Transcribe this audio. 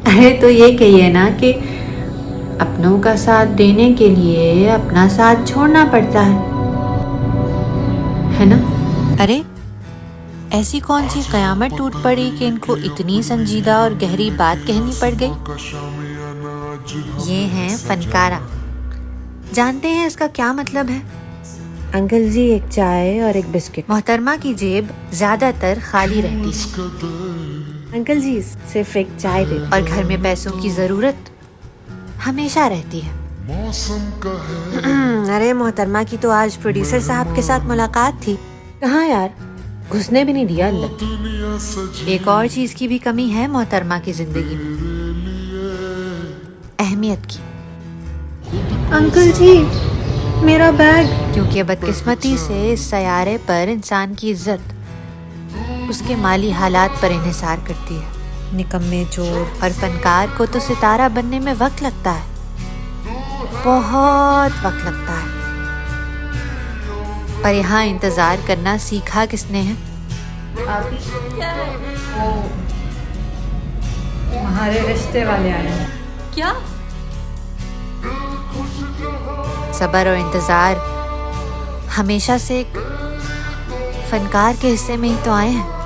अरे तो ये कहिए ना कि अपनों का साथ देने के लिए अपना साथ छोड़ना पड़ता है ना? अरे ऐसी कौन सी कयामत टूट पड़ी कि इनको इतनी संजीदा और गहरी बात कहनी पड़ गई। ये हैं फनकारा। जानते हैं इसका क्या मतलब है? अंकल जी, एक चाय और एक बिस्किट। मोहतरमा की जेब ज्यादातर खाली रहती है अंकल जी, सिर्फ एक चाय दे। और घर में पैसों की जरूरत हमेशा रहती है। अरे मोहतरमा की तो आज प्रोड्यूसर साहब के साथ मुलाकात थी। कहाँ यार, घुसने भी नहीं दिया अंदर। एक और चीज की भी कमी है मोहतरमा की जिंदगी में, अहमियत की। अंकल जी, मेरा बैग। क्योंकि बदकिस्मती से इस सयारे पर इंसान की इज्जत उसके माली हालात पर इन्हिसार करती है। निकम्मे चोर और फनकार को तो सितारा बनने में वक्त लगता है, बहुत वक्त लगता है। पर यहाँ इंतजार करना सीखा किसने है? हमारे रिश्ते वाले आए हैं। क्या? सब्र और इंतजार हमेशा से एक फनकार के हिस्से में ही तो आए हैं।